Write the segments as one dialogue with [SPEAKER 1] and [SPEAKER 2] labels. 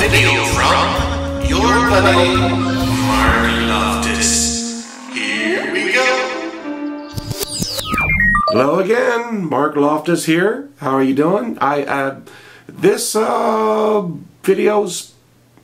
[SPEAKER 1] video from your buddy, Mark Loftis. Here we go.
[SPEAKER 2] Hello again, Mark Loftis here. How are you doing? This video's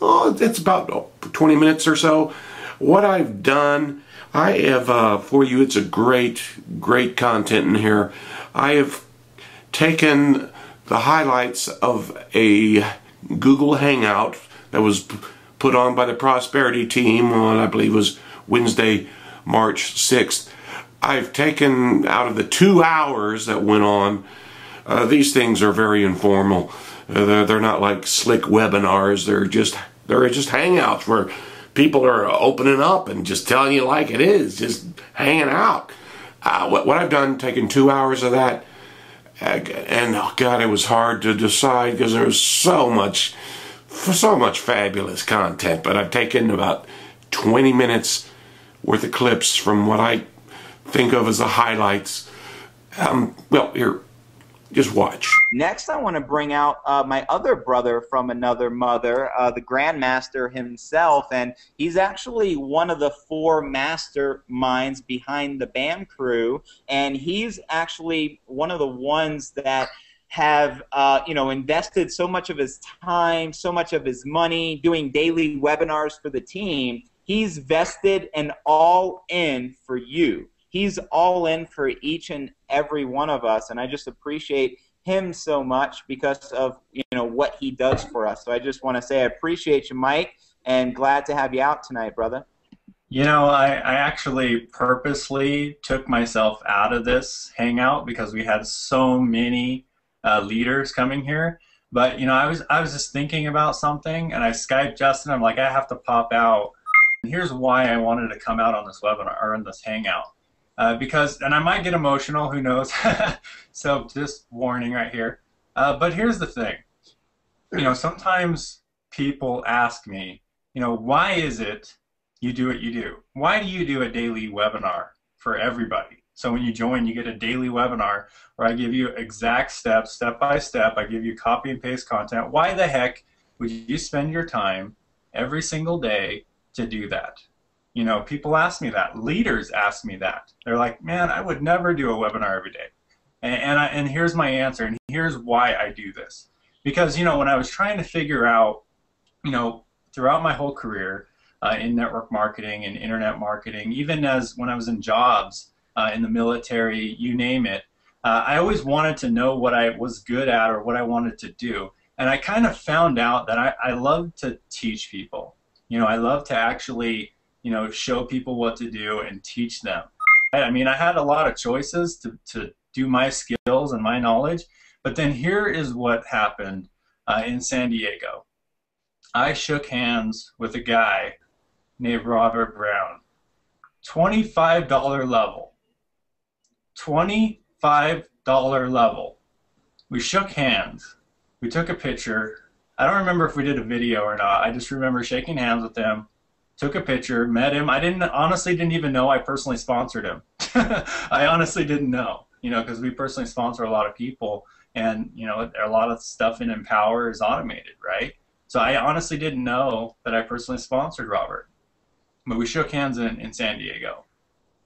[SPEAKER 2] it's about 20 minutes or so. What I've done, I have for you. It's a great content in here. I have taken the highlights of a Google Hangout that was put on by the Prosperity team on, I believe it was Wednesday, March 6th. I've taken out of the 2 hours that went on, these things are very informal. They're not like slick webinars. They're just hangouts where people are opening up and just telling you like it is, just hanging out. What I've done, taken 2 hours of that, and oh God, it was hard to decide because there was so much fabulous content. But I've taken about 20 minutes worth of clips from what I think of as the highlights. Well, here, just watch.
[SPEAKER 3] Next, I want to bring out my other brother from another mother, the Grandmaster himself, and he's actually one of the 4 masterminds behind the BAM crew, and he's actually one of the ones that have invested so much of his time, so much of his money doing daily webinars for the team. He's vested and all in for you. He's all in for each and every one of us, and I just appreciate him so much because of what he does for us. So I just want to say I appreciate you, Mike, and glad to have you out tonight, brother.
[SPEAKER 4] I actually purposely took myself out of this hangout because we had so many leaders coming here. But I was just thinking about something, and I Skyped Justin. I'm like, I have to pop out. And here's why I wanted to come out on this webinar or in this hangout. Because, and I might get emotional, who knows, so just warning right here. But here's the thing, sometimes people ask me, why is it you do what you do? Why do you do a daily webinar for everybody? So when you join, you get a daily webinar where I give you exact steps, step by step, I give you copy and paste content. Why the heck would you spend your time every single day to do that? People ask me that. Leaders ask me that. They're like, man, I would never do a webinar every day. And here's my answer, and here's why I do this. Because, when I was trying to figure out, throughout my whole career in network marketing and internet marketing, even as when I was in jobs in the military, you name it, I always wanted to know what I was good at or what I wanted to do. And I kind of found out that I love to teach people. I love to actually show people what to do and teach them. I mean, I had a lot of choices to do my skills and my knowledge, but then here is what happened in San Diego. I shook hands with a guy named Robert Brown. $25 level. $25 level. We shook hands. We took a picture. I don't remember if we did a video or not. I just remember shaking hands with him. Took a picture, met him. I honestly didn't even know I personally sponsored him. I honestly didn't know, because we personally sponsor a lot of people, and a lot of stuff in Empower is automated, right? So I honestly didn't know that I personally sponsored Robert. But we shook hands in San Diego.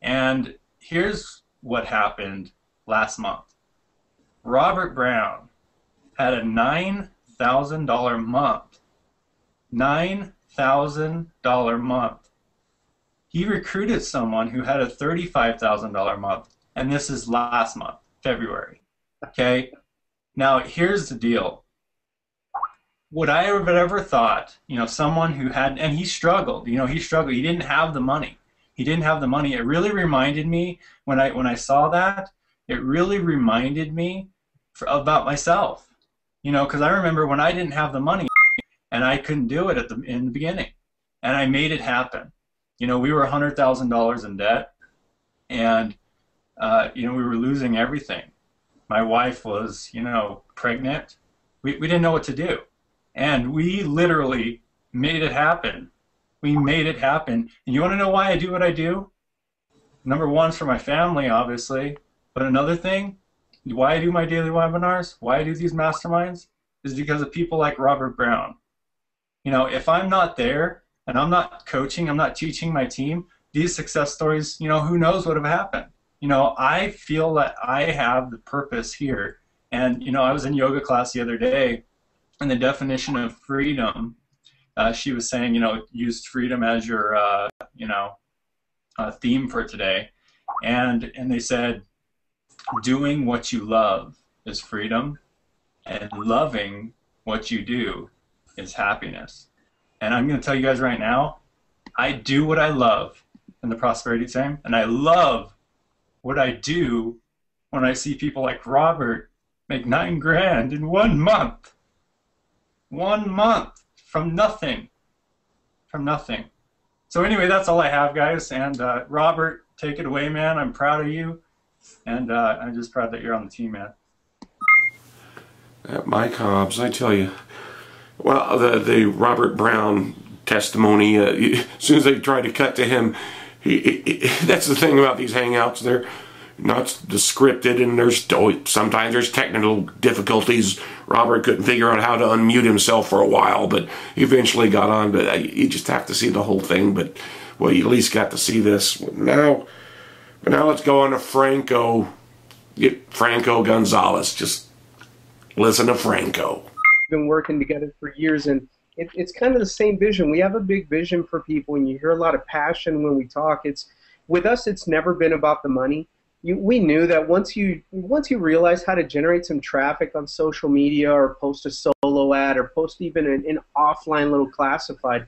[SPEAKER 4] And here's what happened last month. Robert Brown had a $9,000 month. $9,000 month. He recruited someone who had a $35,000 month, and this is last month, February. Okay? Now, here's the deal. Would I have ever thought, someone who had, and he struggled, he struggled. He didn't have the money. He didn't have the money. It really reminded me, when I saw that, it really reminded me about myself. Because I remember when I didn't have the money, and I couldn't do it in the beginning. And I made it happen. We were $100,000 in debt, and we were losing everything. My wife was, pregnant. We didn't know what to do. And we literally made it happen. We made it happen. And you want to know why I do what I do? Number one is for my family, obviously. But another thing, why I do my daily webinars, why I do these masterminds, is because of people like Robert Brown. You know, if I'm not there and I'm not coaching, I'm not teaching my team, these success stories, you know, who knows what have happened. You know, I feel that I have the purpose here. And, you know, I was in yoga class the other day, and the definition of freedom, she was saying, you know, use freedom as your, you know, theme for today. And they said, doing what you love is freedom, and loving what you do is happiness. And I'm going to tell you guys right now, I do what I love in the prosperity team, and I love what I do when I see people like Robert make $9 grand in 1 month. 1 month from nothing. From nothing. So anyway, that's all I have, guys. And Robert, take it away, man. I'm proud of you, and I'm just proud that you're on the team, man.
[SPEAKER 2] Mike Hobbs, I tell you. Well, the Robert Brown testimony, as soon as they tried to cut to him, that's the thing about these hangouts. They're not scripted, and sometimes there's technical difficulties. Robert couldn't figure out how to unmute himself for a while, but he eventually got on. But you just have to see the whole thing. But, well, you at least got to see this. Now let's go on to Franco Gonzalez. Just listen to Franco.
[SPEAKER 5] Been working together for years, and it's kind of the same vision. We have a big vision for people, and you hear a lot of passion when we talk. With us, it's never been about the money. We knew that once you realize how to generate some traffic on social media, or post a solo ad, or post even an offline little classified,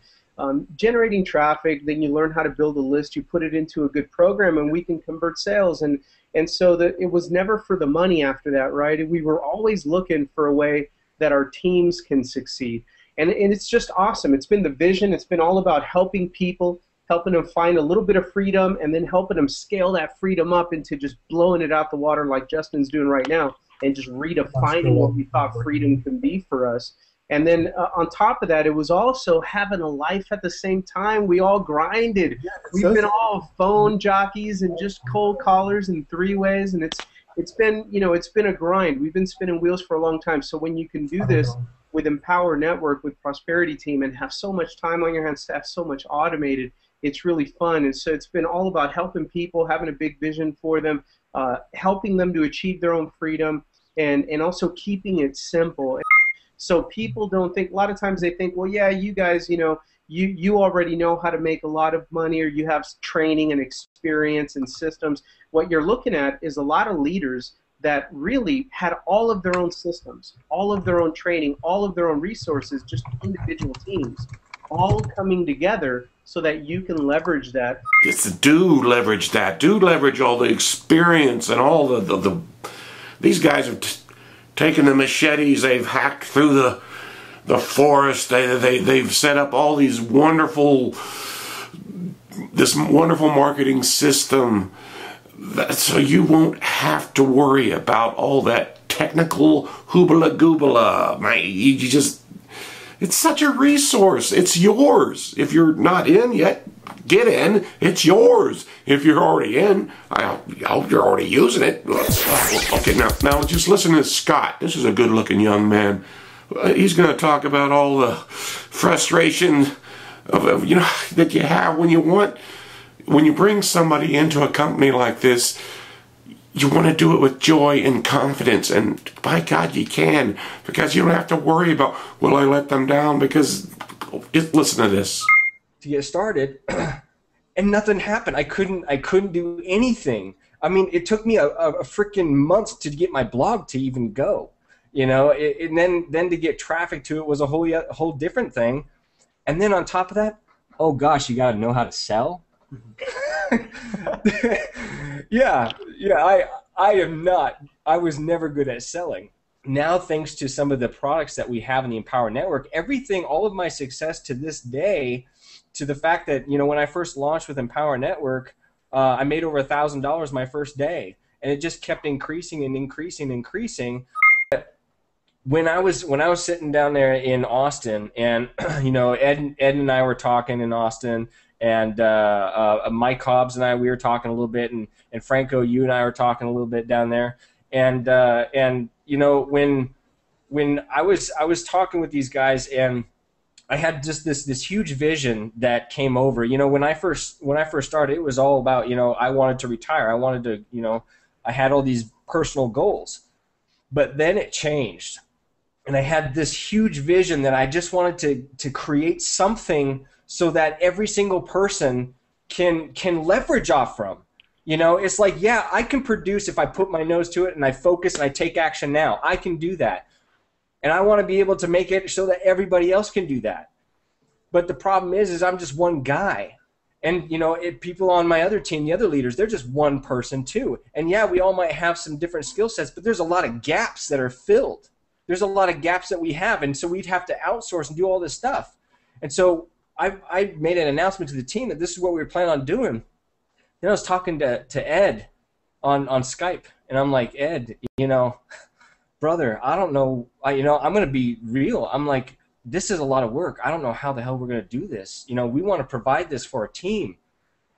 [SPEAKER 5] generating traffic, then you learn how to build a list, you put it into a good program, and we can convert sales. And so it was never for the money after that, right? We were always looking for a way that our teams can succeed. And it's just awesome. It's been the vision. It's been all about helping people, helping them find a little bit of freedom, and then helping them scale that freedom up into just blowing it out the water like Justin's doing right now, and just redefining what we thought freedom can be for us. And then on top of that, it was also having a life at the same time. We all grinded. Yeah, we've been all phone jockeys and just cold callers and three-ways, and it's been, you know, it's been a grind. We've been spinning wheels for a long time. So when you can do this with Empower Network, with Prosperity Team, and have so much time on your hands, have so much automated, it's really fun. And so it's been all about helping people, having a big vision for them, helping them to achieve their own freedom, and also keeping it simple. So people don't think, a lot of times they think, well, yeah, you guys, you know, you already know how to make a lot of money, or you have training and experience and systems. What you're looking at is a lot of leaders that really had all of their own systems, all of their own training, all of their own resources, just individual teams, all coming together so that you can leverage that.
[SPEAKER 2] Do leverage that. Do leverage all the experience and all these guys have taken the machetes, they've hacked through the forest, they've set up all these this wonderful marketing system, so you won't have to worry about all that technical hoobla goobla. It's such a resource. It's yours. If you're not in yet, get in. It's yours. If you're already in, I hope you're already using it. Okay, now just listen to Scott. This is a good-looking young man. He's going to talk about all the frustration of you know, that you have when you bring somebody into a company like this. You want to do it with joy and confidence, and by God you can, because you don't have to worry about, will I let them down, because listen to this.
[SPEAKER 6] To get started, and nothing happened. I couldn't do anything. I mean, it took me a freaking month to get my blog to even go, you know, and then to get traffic to it was a whole different thing. And then on top of that, oh gosh, you got to know how to sell. Yeah, I was never good at selling. Now, thanks to some of the products that we have in the Empower Network, all of my success to this day, to the fact that, you know, when I first launched with Empower Network, I made over $1,000 my first day, and it just kept increasing and increasing and increasing. When I was sitting down there in Austin, and you know, Ed and I were talking in Austin, and Mike Hobbs and we were talking a little bit, and Franco, you and I were talking a little bit down there, and you know, when I was talking with these guys, and I had just this huge vision that came over. You know, when I first started, it was all about, you know, I wanted to retire. I wanted to, you know, I had all these personal goals. But then it changed. And I had this huge vision that I just wanted to create something so that every single person can leverage off from. You know, it's like, yeah, I can produce if I put my nose to it and I focus and I take action now. I can do that. And I want to be able to make it so that everybody else can do that. But the problem is I'm just one guy. And, you know, people on my other team, the other leaders, they're just one person too. And yeah, we all might have some different skill sets, but there's a lot of gaps that are filled. There's a lot of gaps that we have. And so we'd have to outsource and do all this stuff. And so I made an announcement to the team that this is what we were planning on doing. Then I was talking to Ed on Skype. And I'm like, Ed, you know, brother, I don't know. I'm going to be real. I'm like, this is a lot of work. I don't know how the hell we're going to do this. You know, we want to provide this for a team.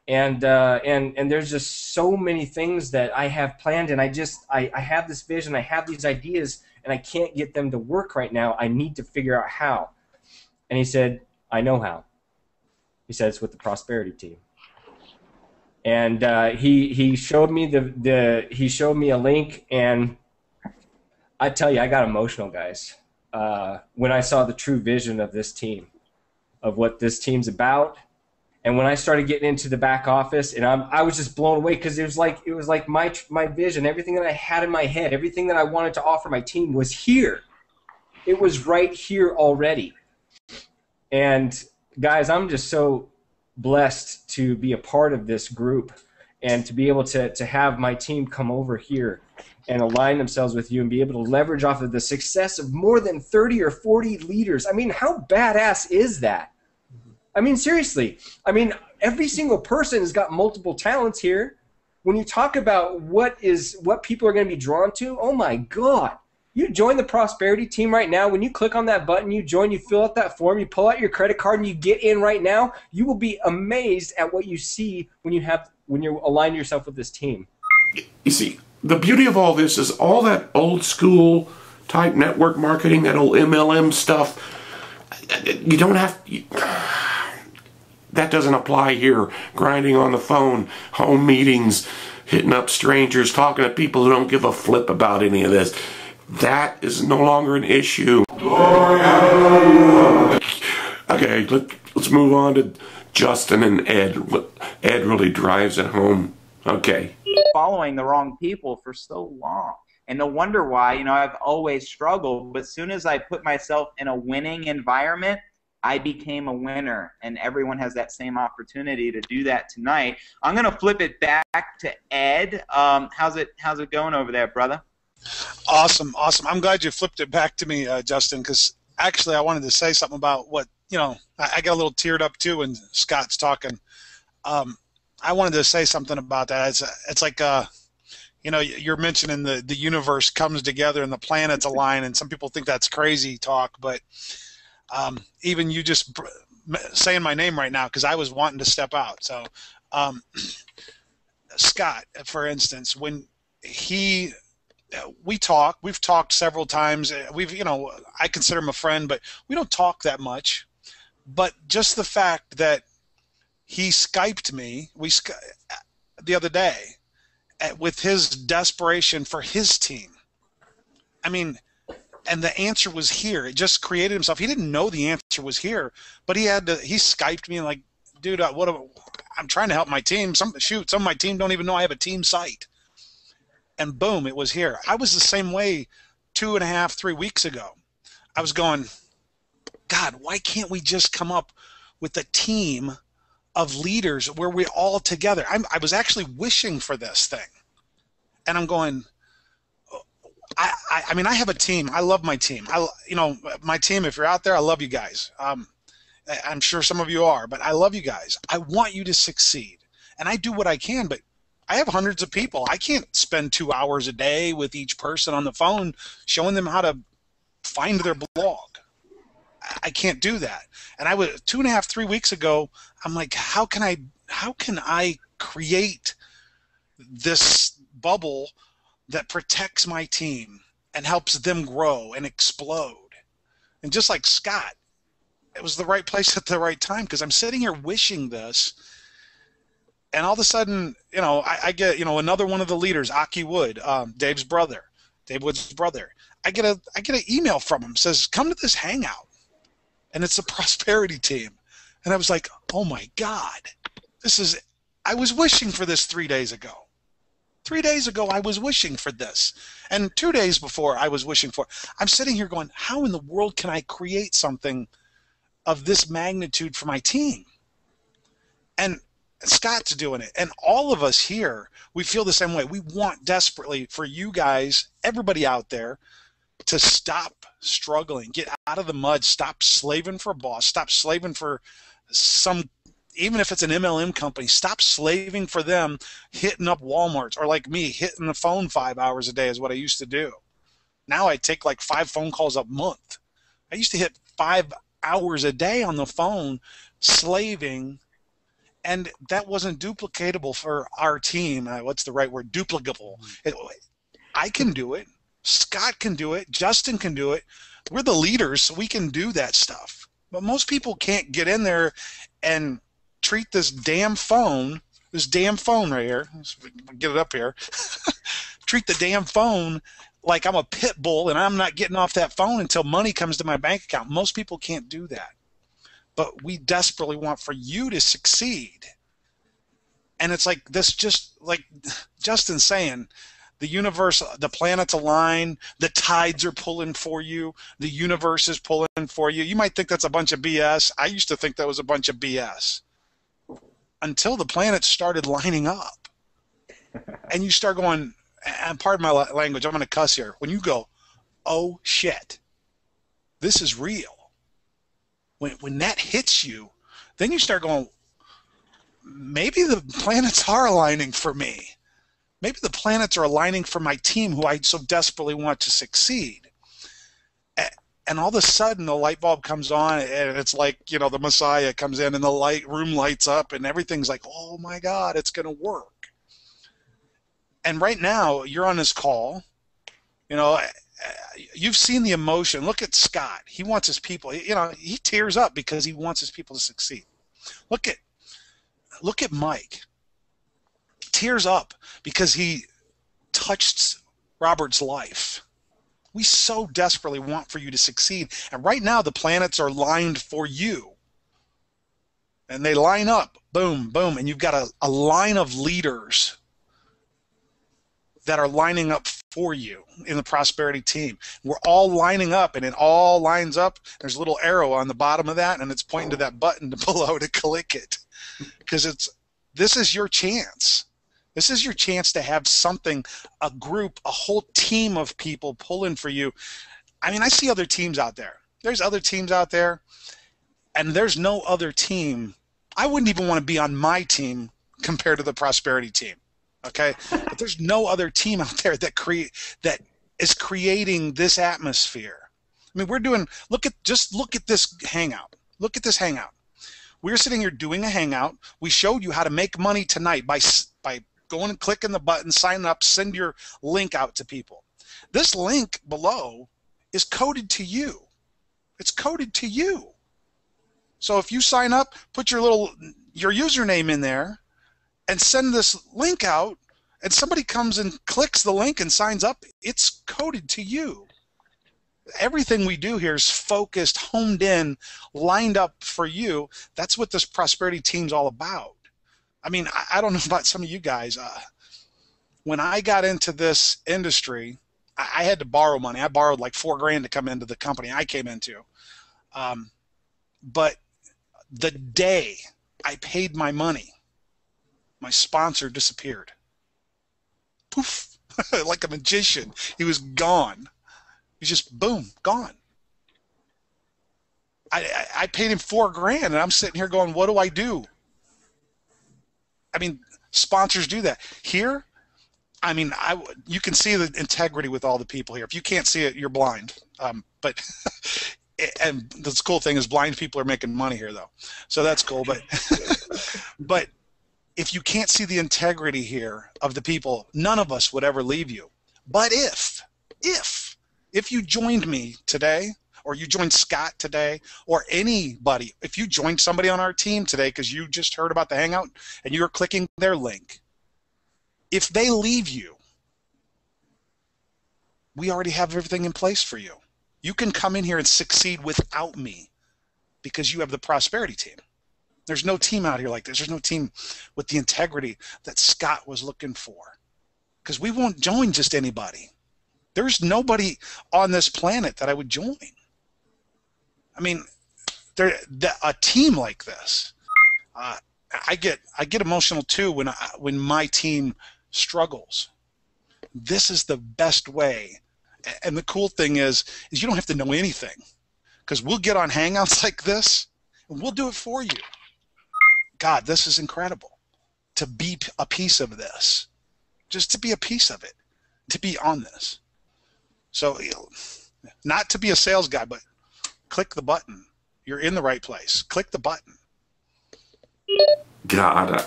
[SPEAKER 6] And there's just so many things that I have planned, and I have this vision, I have these ideas, and I can't get them to work right now. I need to figure out how. And he said, I know how. He said, it's with the prosperity team. And he showed me he showed me a link, and I tell you, I got emotional, guys, when I saw the true vision of this team, of what this team's about. And when I started getting into the back office, and I was just blown away, because it was like my vision, everything that I had in my head, everything that I wanted to offer my team was here. It was right here already. And guys, I'm just so blessed to be a part of this group and to be able to have my team come over here and align themselves with you and be able to leverage off of the success of more than 30 or 40 leaders. I mean, how badass is that? I mean, seriously. I mean, every single person has got multiple talents here. When you talk about what people are going to be drawn to, oh my God. You join the prosperity team right now. When you click on that button, you join, you fill out that form, you pull out your credit card, and you get in right now, you will be amazed at what you see when you align yourself with this team.
[SPEAKER 2] You see, the beauty of all this is all that old school type network marketing, that old MLM stuff, you don't have... That doesn't apply here. Grinding on the phone, home meetings, hitting up strangers, talking to people who don't give a flip about any of this. That is no longer an issue. Okay, let's move on to Justin and Ed. Ed really drives it home. Okay.
[SPEAKER 3] Following the wrong people for so long. And no wonder why, you know, I've always struggled. But as soon as I put myself in a winning environment, I became a winner, and everyone has that same opportunity to do that tonight. I'm going to flip it back to Ed. How's it going over there, brother?
[SPEAKER 7] Awesome. I'm glad you flipped it back to me, Justin, because actually I wanted to say something about what, you know, I got a little teared up too when Scott's talking. I wanted to say something about that. It's like, you know, you're mentioning the universe comes together and the planets align, and some people think that's crazy talk, but even you just saying my name right now, because I was wanting to step out. So Scott, for instance, when we've talked several times. You know, I consider him a friend, but we don't talk that much. But just the fact that he Skyped me the other day with his desperation for his team. I mean, and the answer was here. It just created himself. He didn't know the answer was here, but he Skyped me and like, dude, I'm trying to help my team. Some of my team don't even know I have a team site. And boom, it was here. I was the same way 2.5, 3 weeks ago. I was going, God, why can't we just come up with a team of leaders where we're all together? I was actually wishing for this thing. And I'm going, I mean, I have a team. I love my team. You know, my team, if you're out there, I love you guys. I'm sure some of you are, but I love you guys. I want you to succeed. And I do what I can, but I have hundreds of people. I can't spend 2 hours a day with each person on the phone showing them how to find their blog. I can't do that. And I was 2.5, 3 weeks ago, I'm like, how can I create this bubble that protects my team and helps them grow and explode? And just like Scott, it was the right place at the right time, because I'm sitting here wishing this, and all of a sudden, I get, another one of the leaders, Aki Wood, Dave Wood's brother. I get an email from him, says, come to this hangout, and it's a prosperity team. And I was like, oh my God, I was wishing for this 3 days ago. 3 days ago, I was wishing for this. And 2 days before, I was wishing for it. I'm sitting here going, how in the world can I create something of this magnitude for my team? And Scott's doing it. And all of us here, we feel the same way. We want desperately for you guys, everybody out there, to stop struggling, get out of the mud, stop slaving for a boss, stop slaving for even if it's an MLM company, stop slaving for them, hitting up Walmarts, or like me, hitting the phone 5 hours a day is what I used to do. Now I take like 5 phone calls a month. I used to hit 5 hours a day on the phone, slaving, and that wasn't duplicatable for our team. What's the right word? Duplicable. I can do it. Scott can do it. Justin can do it. We're the leaders, so we can do that stuff. But most people can't get in there and treat this damn phone right here, let's get it up here, treat the damn phone like I'm a pit bull and I'm not getting off that phone until money comes to my bank account. Most people can't do that. But we desperately want for you to succeed. And it's like this, just like Justin's saying, the universe, the planets align, the tides are pulling for you, the universe is pulling for you. You might think that's a bunch of BS. I used to think that was a bunch of BS. Until the planets started lining up. And you start going, and pardon my language, I'm going to cuss here. When you go, oh shit, this is real. When that hits you, then you start going, maybe the planets are aligning for me. Maybe the planets are aligning for my team who I so desperately want to succeed. And all of a sudden, the light bulb comes on, and it's like, the Messiah comes in, and the room lights up, and everything's like, oh my God, it's going to work. And right now, you're on this call. You've seen the emotion. Look at Scott. He wants his people. He tears up because he wants his people to succeed. Look at Mike. Tears up because he touched Robert's life. We so desperately want for you to succeed. And right now, the planets are lined for you. And they line up, boom, boom, and you've got a line of leaders that are lining up for you in the prosperity team. We're all lining up, and it all lines up. There's a little arrow on the bottom of that, and it's pointing to that button below to click it. Because this is your chance. This is your chance to have something, a group, a whole team of people pulling for you. I mean, I see other teams out there. There's other teams out there, and there's no other team. I wouldn't even want to be on my team compared to the prosperity team, okay? But there's no other team out there that is creating this atmosphere. I mean, look at this hangout. Look at this hangout. We're sitting here doing a hangout. We showed you how to make money tonight by going and clicking the button, sign up, send your link out to people. This link below is coded to you. It's coded to you. So if you sign up, put your username in there and send this link out, and somebody comes and clicks the link and signs up, it's coded to you. Everything we do here is focused, honed in, lined up for you. That's what this prosperity team's all about. I mean, I don't know about some of you guys. When I got into this industry, I had to borrow money. I borrowed like $4,000 to come into the company I came into. But the day I paid my money, my sponsor disappeared. Poof, like a magician. He was gone. He's just, boom, gone. I paid him $4,000, and I'm sitting here going, what do I do? I mean, sponsors do that. Here, I mean, you can see the integrity with all the people here. If you can't see it, you're blind. But and the cool thing is blind people are making money here, though. So that's cool. But but if you can't see the integrity here of the people, none of us would ever leave you. But if you joined me today, or you joined Scott today, or anybody, if you joined somebody on our team today because you just heard about the Hangout and you're clicking their link, if they leave you, we already have everything in place for you. You can come in here and succeed without me because you have the prosperity team. There's no team out here like this. There's no team with the integrity that Scott was looking for, because we won't join just anybody. There's nobody on this planet that I would join. I mean, a team like this, I get emotional too when my team struggles. This is the best way. And the cool thing is you don't have to know anything, because we'll get on Hangouts like this and we'll do it for you. God, this is incredible to be a piece of this, just to be a piece of it, to be on this. So, not to be a sales guy, but click the button. You're in the right place. Click the button.
[SPEAKER 2] God,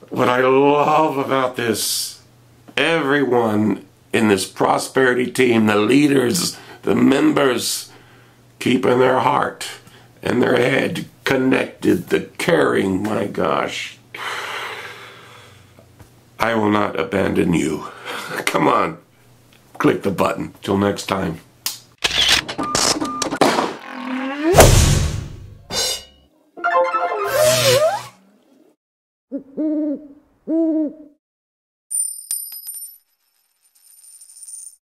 [SPEAKER 2] what I love about this, everyone in this prosperity team, the leaders, the members, keeping their heart and their head connected, the caring, my gosh. I will not abandon you. Come on, click the button. Till next time.